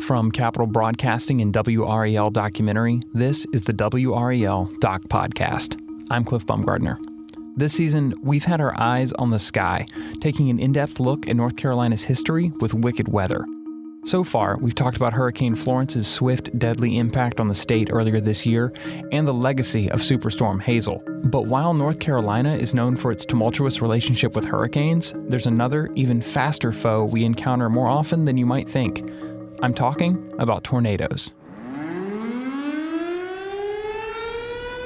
From Capital Broadcasting and WRAL Documentary, this is the WRAL Doc Podcast. I'm Cliff Baumgartner. This season, we've had our eyes on the sky, taking an in-depth look at North Carolina's history with wicked weather. So far, we've talked about Hurricane Florence's swift, deadly impact on the state earlier this year and the legacy of Superstorm Hazel. But while North Carolina is known for its tumultuous relationship with hurricanes, there's another, even faster foe we encounter more often than you might think. I'm talking about tornadoes.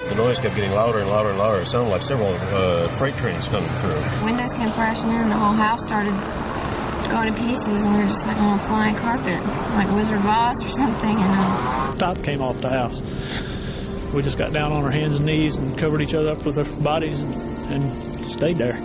The noise kept getting louder and louder and louder. It sounded like several freight trains coming through. Windows came crashing in. The whole house started going to pieces, and we were just like on a flying carpet, like Wizard of Oz or something. And top came off the house. We just got down on our hands and knees and covered each other up with our bodies and stayed there.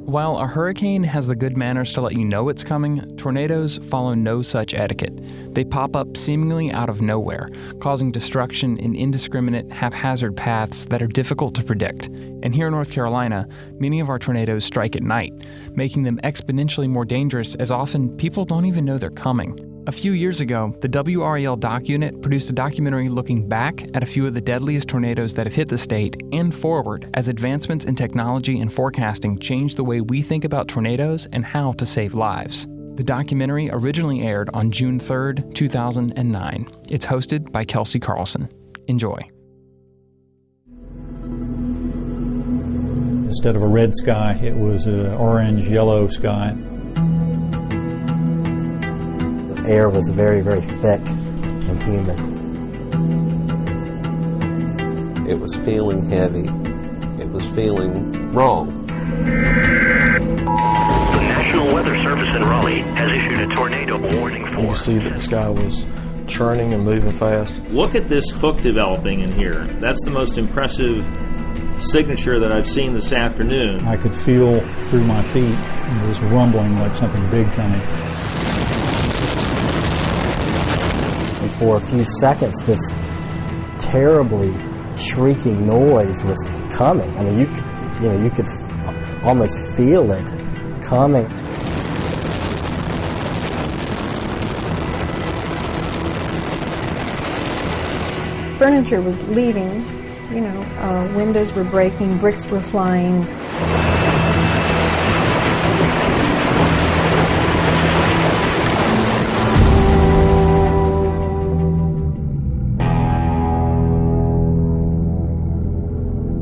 While a hurricane has the good manners to let you know it's coming, tornadoes follow no such etiquette. They pop up seemingly out of nowhere, causing destruction in indiscriminate, haphazard paths that are difficult to predict. And here in North Carolina, many of our tornadoes strike at night, making them exponentially more dangerous as often people don't even know they're coming. A few years ago, the WRAL Doc Unit produced a documentary looking back at a few of the deadliest tornadoes that have hit the state and forward as advancements in technology and forecasting change the way we think about tornadoes and how to save lives. The documentary originally aired on June 3rd, 2009. It's hosted by Kelsey Carlson. Enjoy. Instead of a red sky, it was an orange-yellow sky. The air was very, very thick and humid. It was feeling heavy. It was feeling wrong. The National Weather Service in Raleigh has issued a tornado warning for. You can see that the sky was churning and moving fast. Look at this hook developing in here. That's the most impressive signature that I've seen this afternoon. I could feel through my feet it was rumbling like something big coming. And for a few seconds, this terribly shrieking noise was coming. I mean, you could almost feel it coming. Furniture was leaving, windows were breaking, bricks were flying.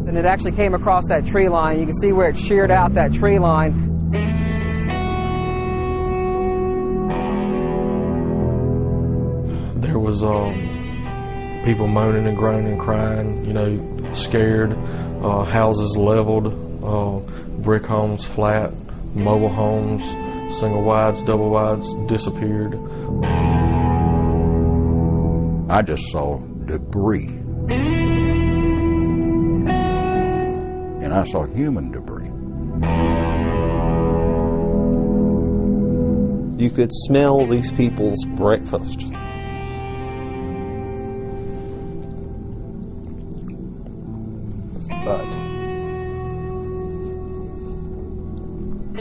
And it actually came across that tree line. You can see where it sheared out that tree line. There was people moaning and groaning, crying, scared, houses leveled, brick homes flat, mobile homes, single wides, double wides disappeared. I just saw debris. And I saw human debris. You could smell these people's breakfast. But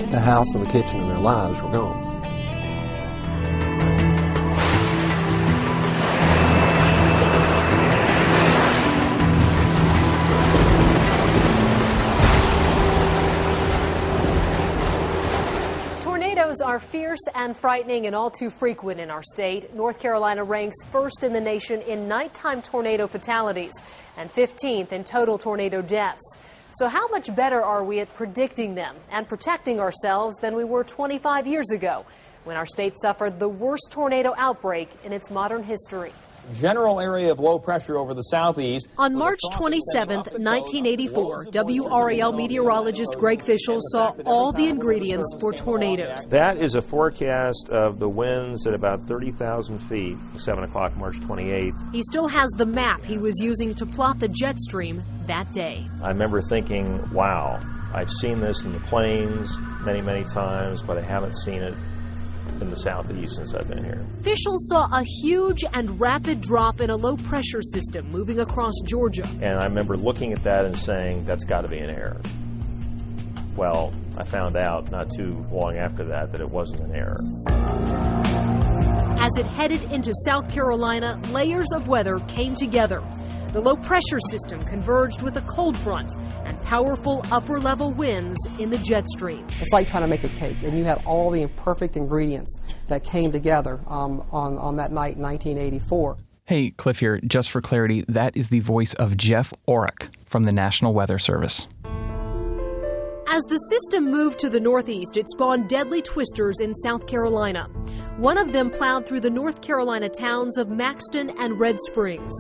the house and the kitchen and their lives were gone. Tornadoes are fierce and frightening and all too frequent in our state. North Carolina ranks first in the nation in nighttime tornado fatalities and 15th in total tornado deaths. So how much better are we at predicting them and protecting ourselves than we were 25 years ago when our state suffered the worst tornado outbreak in its modern history? General area of low pressure over the southeast. On March 27, 1984, WRAL meteorologist Greg Fischel saw all the ingredients for tornadoes. That is a forecast of the winds at about 30,000 feet, 7 o'clock March 28th. He still has the map he was using to plot the jet stream that day. I remember thinking, wow, I've seen this in the plains many, many times, but I haven't seen it in the southeast since I've been here. Fischel saw a huge and rapid drop in a low-pressure system moving across Georgia. And I remember looking at that and saying, that's got to be an error. Well, I found out not too long after that it wasn't an error. As it headed into South Carolina, layers of weather came together. The low-pressure system converged with a cold front and powerful upper-level winds in the jet stream. It's like trying to make a cake, and you had all the imperfect ingredients that came together on that night in 1984. Hey, Cliff here. Just for clarity, that is the voice of Jeff Orrick from the National Weather Service. As the system moved to the northeast, it spawned deadly twisters in South Carolina. One of them plowed through the North Carolina towns of Maxton and Red Springs.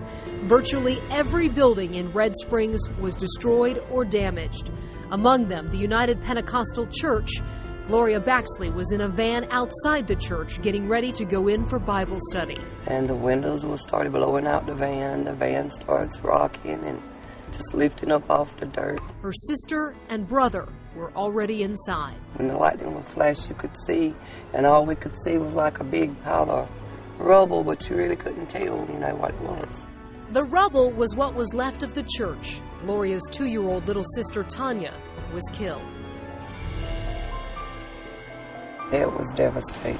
Virtually every building in Red Springs was destroyed or damaged. Among them, the United Pentecostal Church. Gloria Baxley was in a van outside the church getting ready to go in for Bible study. And the windows started blowing out the van. The van starts rocking and just lifting up off the dirt. Her sister and brother were already inside. When the lightning would flash, you could see, and all we could see was like a big pile of rubble, but you really couldn't tell, what it was. The rubble was what was left of the church. Gloria's 2-year-old little sister, Tanya, was killed. It was devastating.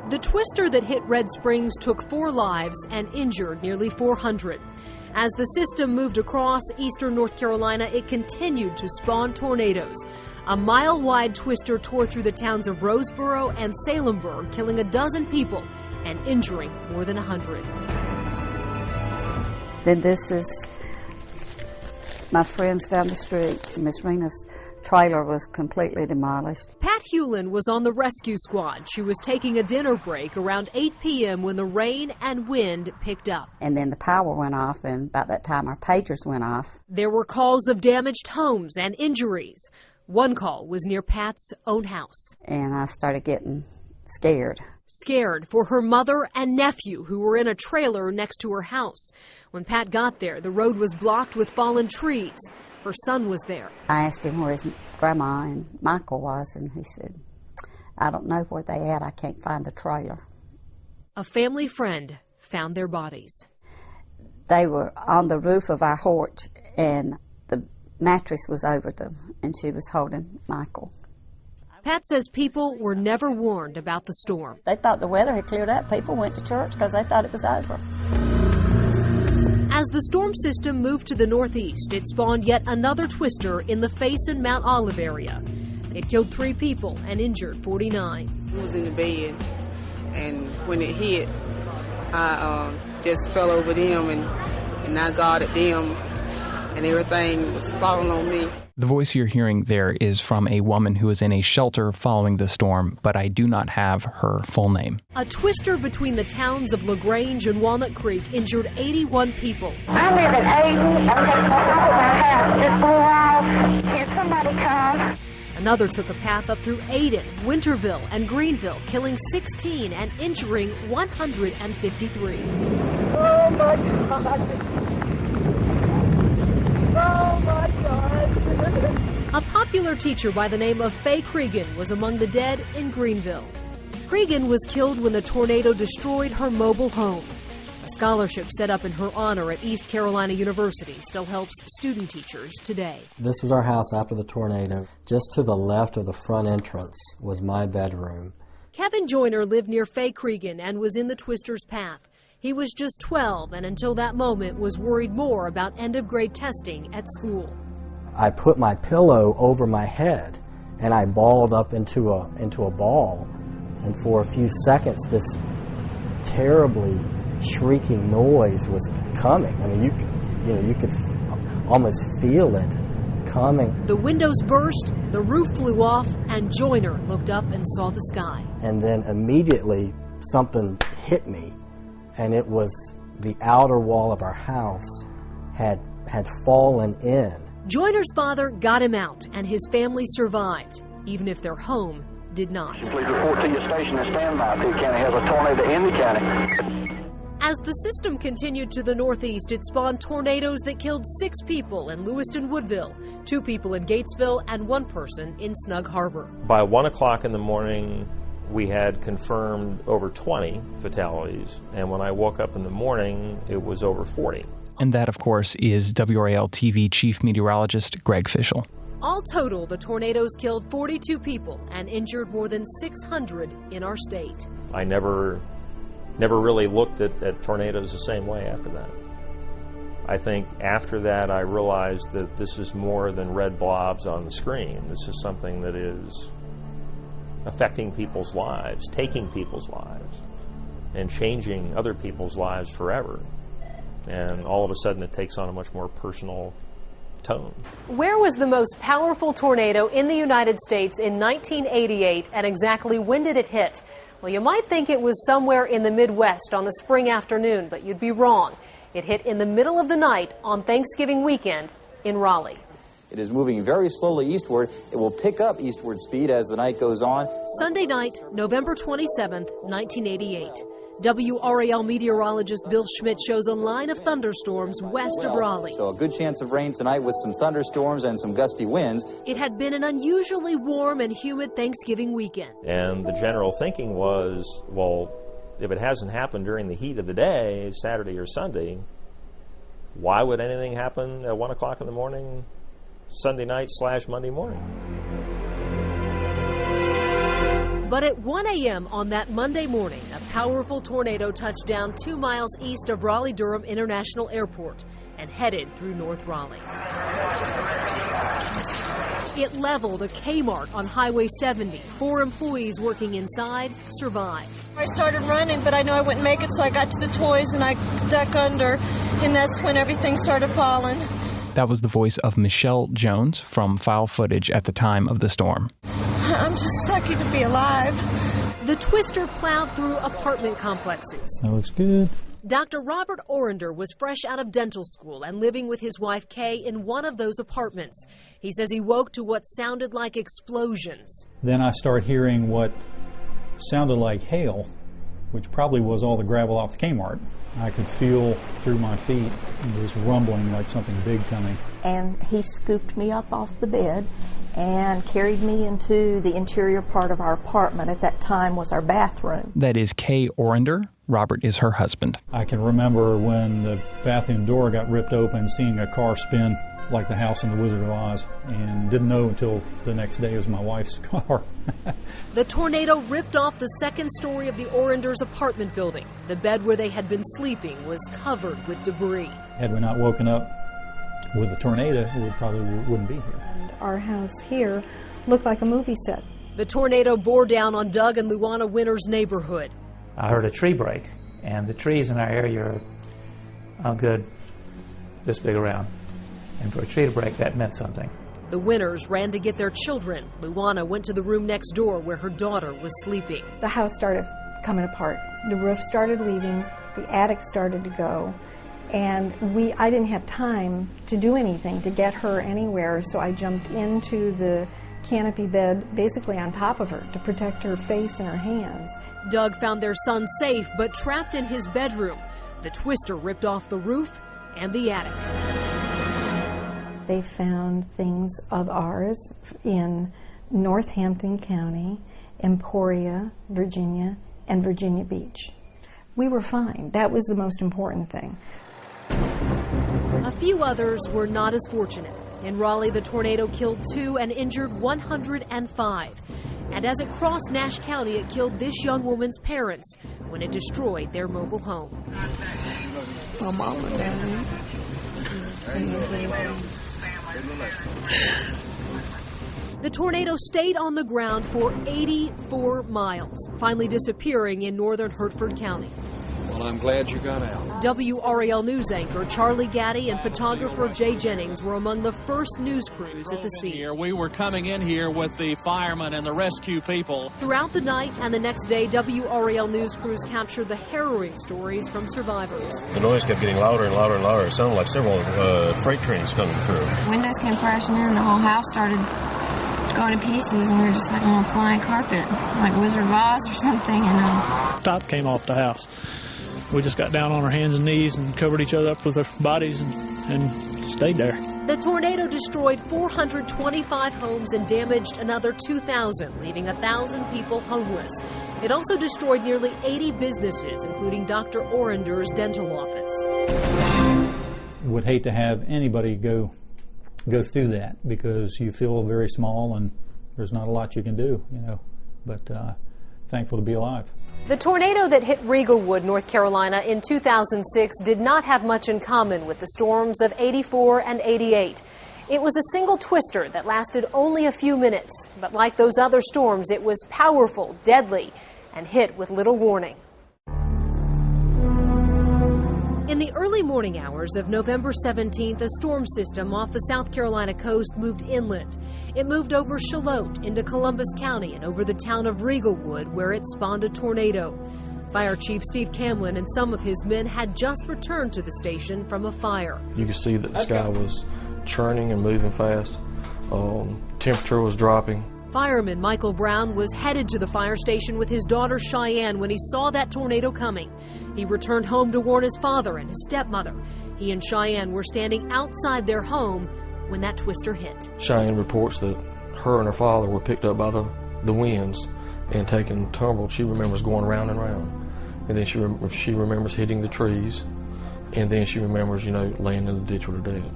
The twister that hit Red Springs took 4 lives and injured nearly 400. As the system moved across eastern North Carolina, it continued to spawn tornadoes. A mile-wide twister tore through the towns of Roseboro and Salemburg, killing 12 people and injuring more than 100. Then this is my friends down the street. Miss Rena's trailer was completely demolished. Pat Hewlin was on the rescue squad. She was taking a dinner break around 8 p.m. when the rain and wind picked up. And then the power went off, and about that time our pagers went off. There were calls of damaged homes and injuries. One call was near Pat's own house. And I started getting scared. Scared for her mother and nephew who were in a trailer next to her house. When Pat got there, the road was blocked with fallen trees. Her son was there. I asked him where his grandma and Michael was, and he said, I don't know where they at. I can't find the trailer. A family friend found their bodies. They were on the roof of our porch, and the mattress was over them, and she was holding Michael. Pat says people were never warned about the storm. They thought the weather had cleared up. People went to church because they thought it was over. As the storm system moved to the northeast, it spawned yet another twister in the Faison Mount Olive area. It killed 3 people and injured 49. I was in the bed, and when it hit, I just fell over them, and I guarded them, and everything was falling on me. The voice you're hearing there is from a woman who was in a shelter following the storm, but I do not have her full name. A twister between the towns of LaGrange and Walnut Creek injured 81 people. I live at 80. Okay, so my house just blew off. Can somebody come? Another took a path up through Ayden, Winterville, and Greenville, killing 16 and injuring 153. Oh, my God. Oh, my God. A popular teacher by the name of Faye Cregan was among the dead in Greenville. Cregan was killed when the tornado destroyed her mobile home. A scholarship set up in her honor at East Carolina University still helps student teachers today. This was our house after the tornado. Just to the left of the front entrance was my bedroom. Kevin Joyner lived near Faye Cregan and was in the twister's path. He was just 12 and until that moment was worried more about end-of-grade testing at school. I put my pillow over my head and I balled up into a ball, and for a few seconds this terribly shrieking noise was coming. I mean, you could almost feel it coming. The windows burst, the roof flew off, and Joyner looked up and saw the sky. And then immediately something hit me, and it was the outer wall of our house had fallen in. Joyner's father got him out, and his family survived, even if their home did not. Please report to your station and stand by. Pitt County has a tornado in the county. As the system continued to the northeast, it spawned tornadoes that killed 6 people in Lewiston Woodville, 2 people in Gatesville, and 1 person in Snug Harbor. By 1 o'clock in the morning, we had confirmed over 20 fatalities, and when I woke up in the morning, it was over 40. And that, of course, is WRAL TV Chief Meteorologist Greg Fischel. All total, the tornadoes killed 42 people and injured more than 600 in our state. I never really looked at tornadoes the same way after that. I think after that I realized that this is more than red blobs on the screen. This is something that is affecting people's lives, taking people's lives, and changing other people's lives forever. And all of a sudden it takes on a much more personal tone. Where was the most powerful tornado in the United States in 1988, and exactly when did it hit? Well, you might think it was somewhere in the Midwest on a spring afternoon, but you'd be wrong. It hit in the middle of the night on Thanksgiving weekend in Raleigh. It is moving very slowly eastward. It will pick up eastward speed as the night goes on. Sunday night, November 27th, 1988. WRAL meteorologist Bill Schmidt shows a line of thunderstorms west of Raleigh. So a good chance of rain tonight with some thunderstorms and some gusty winds. It had been an unusually warm and humid Thanksgiving weekend. And the general thinking was, well, if it hasn't happened during the heat of the day, Saturday or Sunday, why would anything happen at 1 o'clock in the morning, Sunday night / Monday morning? But at 1 a.m. on that Monday morning, a powerful tornado touched down 2 miles east of Raleigh-Durham International Airport and headed through North Raleigh. It leveled a Kmart on Highway 70. 4 employees working inside survived. I started running, but I knew I wouldn't make it, so I got to the toys and I ducked under, and that's when everything started falling. That was the voice of Michelle Jones from file footage at the time of the storm. I'm just lucky to be alive. The twister plowed through apartment complexes. That looks good. Dr. Robert Orender was fresh out of dental school and living with his wife Kay in one of those apartments. He says he woke to what sounded like explosions. Then I start hearing what sounded like hail, which probably was all the gravel off the Kmart. I could feel through my feet this rumbling like something big coming. And he scooped me up off the bed and carried me into the interior part of our apartment. At that time was our bathroom. That is Kay Orender. Robert is her husband. I can remember when the bathroom door got ripped open, seeing a car spin like the house in The Wizard of Oz, and didn't know until the next day it was my wife's car. The tornado ripped off the second story of the Orenders' apartment building. The bed where they had been sleeping was covered with debris. Had we not woken up with the tornado, we probably wouldn't be here. And our house here looked like a movie set. The tornado bore down on Doug and Luana Winter's neighborhood. I heard a tree break, and the trees in our area are good, this big around. And for a tree to break, that meant something. The Winters ran to get their children. Luana went to the room next door where her daughter was sleeping. The house started coming apart. The roof started leaving. The attic started to go. And I didn't have time to do anything to get her anywhere, so I jumped into the canopy bed basically on top of her to protect her face and her hands. Doug found their son safe, but trapped in his bedroom. The twister ripped off the roof and the attic. They found things of ours in Northampton County, Emporia, Virginia, and Virginia Beach. We were fine. That was the most important thing. A few others were not as fortunate. In Raleigh, the tornado killed 2 and injured 105. And as it crossed Nash County, it killed this young woman's parents when it destroyed their mobile home. My mom and daddy. The tornado stayed on the ground for 84 miles, finally disappearing in northern Hertford County. Well, I'm glad you got out. WRAL news anchor Charlie Gaddy and photographer Jay Jennings were among the first news crews at the scene. We were coming in here with the firemen and the rescue people. Throughout the night and the next day, WRAL news crews captured the harrowing stories from survivors. The noise kept getting louder and louder and louder. It sounded like several freight trains coming through. Windows came crashing in. The whole house started going to pieces, and we were just like on a flying carpet, like Wizard of Oz or something. And top came off the house. We just got down on our hands and knees and covered each other up with our bodies and stayed there. The tornado destroyed 425 homes and damaged another 2,000, leaving 1,000 people homeless. It also destroyed nearly 80 businesses, including Dr. Orender's dental office. Would hate to have anybody go go through that because you feel very small and there's not a lot you can do, but thankful to be alive. The tornado that hit Riegelwood, North Carolina in 2006 did not have much in common with the storms of 84 and 88. It was a single twister that lasted only a few minutes, but like those other storms, it was powerful, deadly, and hit with little warning. In the early morning hours of November 17th, a storm system off the South Carolina coast moved inland. It moved over Charlotte into Columbus County and over the town of Riegelwood, where it spawned a tornado. Fire Chief Steve Camlin and some of his men had just returned to the station from a fire. You could see that the sky was churning and moving fast. Temperature was dropping. Fireman Michael Brown was headed to the fire station with his daughter Cheyenne when he saw that tornado coming. He returned home to warn his father and his stepmother. He and Cheyenne were standing outside their home when that twister hit. Cheyenne reports that her and her father were picked up by the winds and taken tumbled. She remembers going round and round. And then she remembers hitting the trees. And then she remembers, laying in the ditch with her dad.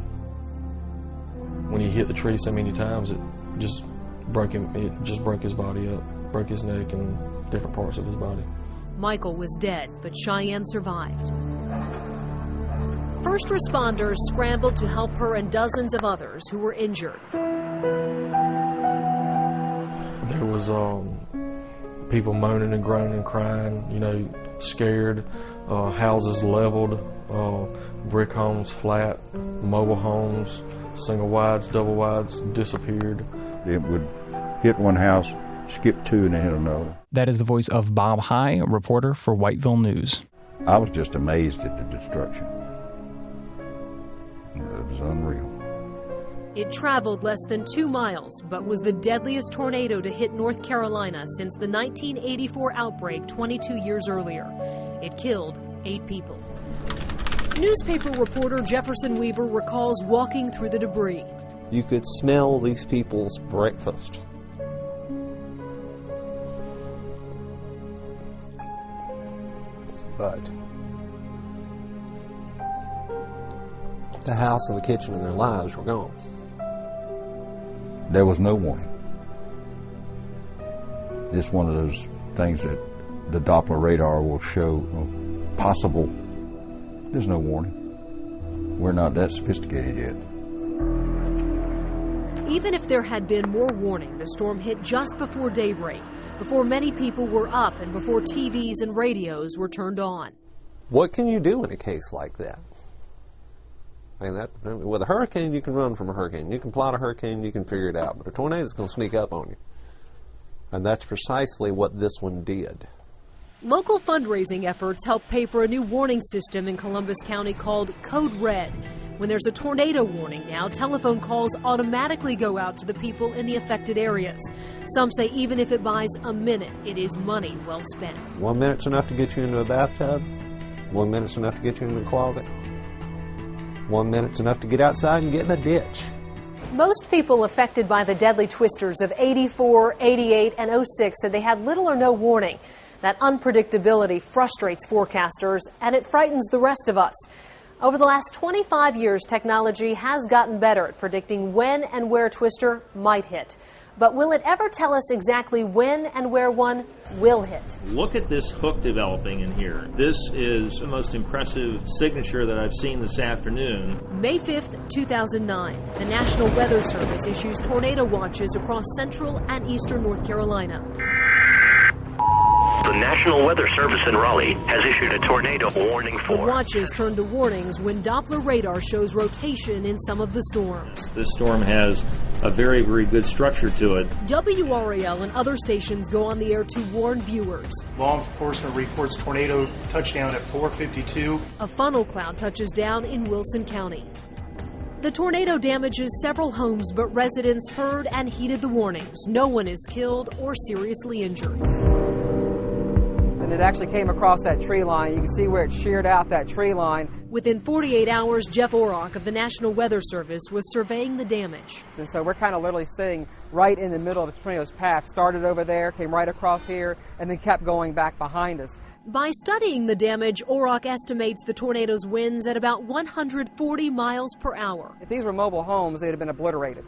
When he hit the tree so many times, it just broke his body up, broke his neck and different parts of his body. Michael was dead, but Cheyenne survived. First responders scrambled to help her and dozens of others who were injured. There was people moaning and groaning and crying, scared, houses leveled, brick homes flat, mobile homes, single wides, double wides disappeared. It would hit one house, skip two, and then hit another. That is the voice of Bob High, a reporter for Whiteville News. I was just amazed at the destruction. It was unreal. It traveled less than 2 miles, but was the deadliest tornado to hit North Carolina since the 1984 outbreak 22 years earlier. It killed 8 people. Newspaper reporter Jefferson Weaver recalls walking through the debris. You could smell these people's breakfast. But the house and the kitchen and their lives were gone. There was no warning. It's one of those things that the Doppler radar will show possible. There's no warning. We're not that sophisticated yet. Even if there had been more warning, the storm hit just before daybreak, before many people were up and before TVs and radios were turned on. What can you do in a case like that? With a hurricane, you can run from a hurricane. You can plot a hurricane, you can figure it out. But a tornado is going to sneak up on you. And that's precisely what this one did. Local fundraising efforts help pay for a new warning system in Columbus County called Code Red. When there's a tornado warning now, telephone calls automatically go out to the people in the affected areas. Some say even if it buys a minute, it is money well spent. 1 minute's enough to get you into a bathtub. 1 minute's enough to get you into a closet. 1 minute's enough to get outside and get in a ditch. Most people affected by the deadly twisters of 84, 88, and 06 said they had little or no warning. That unpredictability frustrates forecasters, and it frightens the rest of us. Over the last 25 years, technology has gotten better at predicting when and where a twister might hit. But will it ever tell us exactly when and where one will hit? Look at this hook developing in here. This is the most impressive signature that I've seen this afternoon. May 5th, 2009, the National Weather Service issues tornado watches across central and eastern North Carolina. The National Weather Service in Raleigh has issued a tornado warning The watches turn to warnings when Doppler radar shows rotation in some of the storms. This storm has a very, very good structure to it. WRAL and other stations go on the air to warn viewers. Law enforcement reports tornado touchdown at 4:52. A funnel cloud touches down in Wilson County. The tornado damages several homes, but residents heard and heeded the warnings. No one is killed or seriously injured. And it actually came across that tree line. You can see where it sheared out that tree line. Within 48 hours, Jeff Orrock of the National Weather Service was surveying the damage. And so we're kind of literally seeing right in the middle of the tornado's path. Started over there, came right across here, and then kept going back behind us. By studying the damage, ORAC estimates the tornado's winds at about 140 miles per hour. If these were mobile homes, they'd have been obliterated.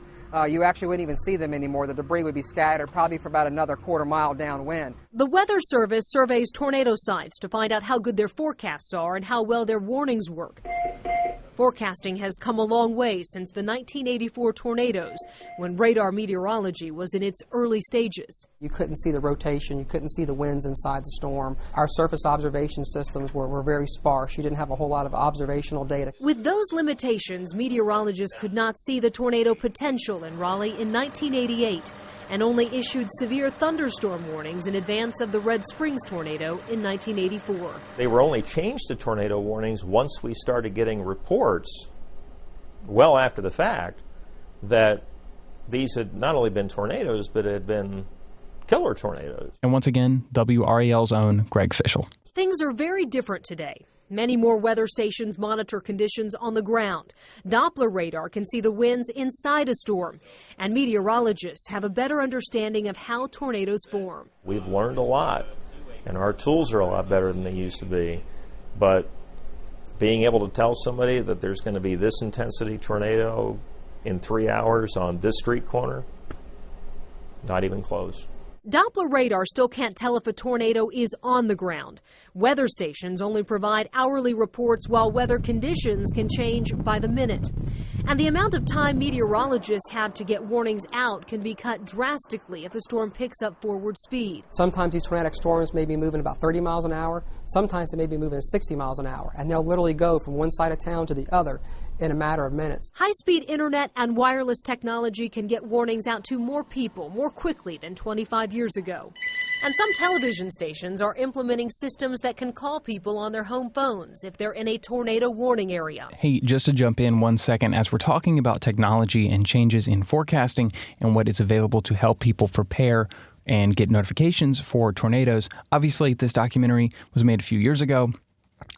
You actually wouldn't even see them anymore. The debris would be scattered probably for about another quarter mile downwind. The Weather Service surveys tornado sites to find out how good their forecasts are and how well their warnings work. Forecasting has come a long way since the 1984 tornadoes, when radar meteorology was in its early stages. You couldn't see the rotation, you couldn't see the winds inside the storm. Our surface observation systems were very sparse. You didn't have a whole lot of observational data. With those limitations, meteorologists could not see the tornado potential in Raleigh in 1988 and only issued severe thunderstorm warnings in advance of the Red Springs tornado in 1984. They were only changed to tornado warnings once we started getting reports, well after the fact, that these had not only been tornadoes, but had been killer tornadoes. And once again, WRAL's own Greg Fischel. Things are very different today. Many more weather stations monitor conditions on the ground. Doppler radar can see the winds inside a storm, and meteorologists have a better understanding of how tornadoes form. We've learned a lot, and our tools are a lot better than they used to be, but being able to tell somebody that there's going to be this intensity tornado in 3 hours on this street corner, not even close. Doppler radar still can't tell if a tornado is on the ground. Weather stations only provide hourly reports, while weather conditions can change by the minute. And the amount of time meteorologists have to get warnings out can be cut drastically if a storm picks up forward speed. Sometimes these tornadic storms may be moving about 30 miles an hour. Sometimes they may be moving 60 miles an hour. And they'll literally go from one side of town to the other in a matter of minutes. High-speed internet and wireless technology can get warnings out to more people more quickly than 25 years ago. And some television stations are implementing systems that can call people on their home phones if they're in a tornado warning area. Hey, just to jump in 1 second, as we're talking about technology and changes in forecasting and what is available to help people prepare and get notifications for tornadoes, obviously this documentary was made a few years ago.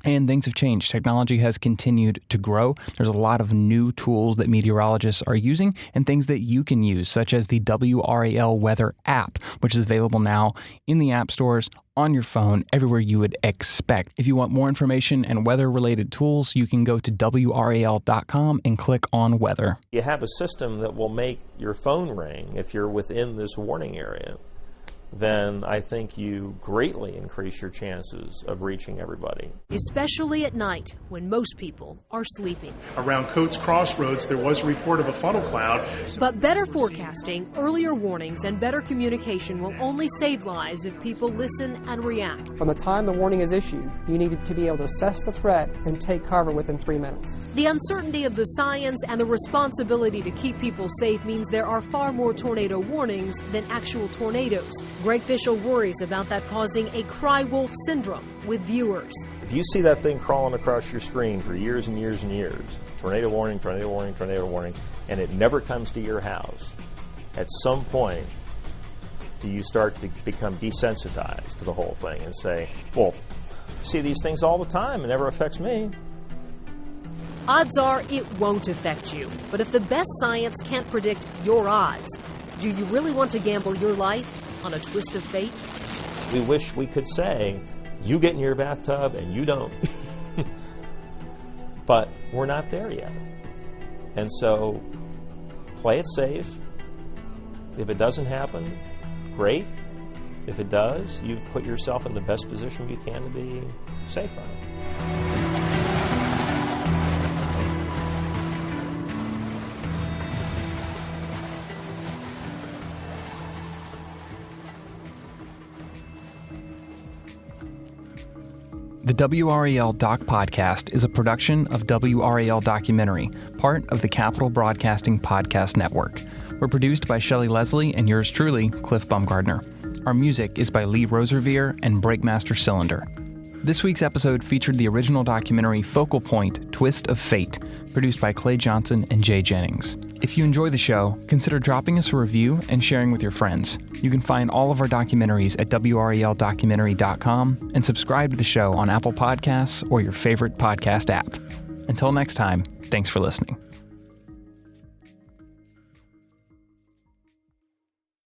And things have changed. Technology has continued to grow. There's a lot of new tools that meteorologists are using and things that you can use, such as the WRAL Weather app, which is available now in the app stores, on your phone, everywhere you would expect. If you want more information and weather-related tools, you can go to WRAL.com and click on weather. You have a system that will make your phone ring if you're within this warning area. Then I think you greatly increase your chances of reaching everybody. Especially at night when most people are sleeping. Around Coates Crossroads, there was a report of a funnel cloud. But better forecasting, earlier warnings, and better communication will only save lives if people listen and react. From the time the warning is issued, you need to be able to assess the threat and take cover within 3 minutes. The uncertainty of the science and the responsibility to keep people safe means there are far more tornado warnings than actual tornadoes. Greg Fischel worries about that causing a cry wolf syndrome with viewers. If you see that thing crawling across your screen for years and years and years, tornado warning, tornado warning, tornado warning, and it never comes to your house, at some point do you start to become desensitized to the whole thing and say, well, I see these things all the time, it never affects me. Odds are it won't affect you, but if the best science can't predict your odds, do you really want to gamble your life on a twist of fate? We wish we could say, you get in your bathtub and you don't. But we're not there yet. And so, play it safe. If it doesn't happen, great. If it does, you've put yourself in the best position you can to be safe on it. The WRAL Doc Podcast is a production of WRAL Documentary, part of the Capital Broadcasting Podcast Network. We're produced by Shelley Leslie and yours truly, Cliff Baumgardner. Our music is by Lee Roservier and Breakmaster Cylinder. This week's episode featured the original documentary Focal Point, Twist of Fate, produced by Clay Johnson and Jay Jennings. If you enjoy the show, consider dropping us a review and sharing with your friends. You can find all of our documentaries at WRALdocumentary.com and subscribe to the show on Apple Podcasts or your favorite podcast app. Until next time, thanks for listening.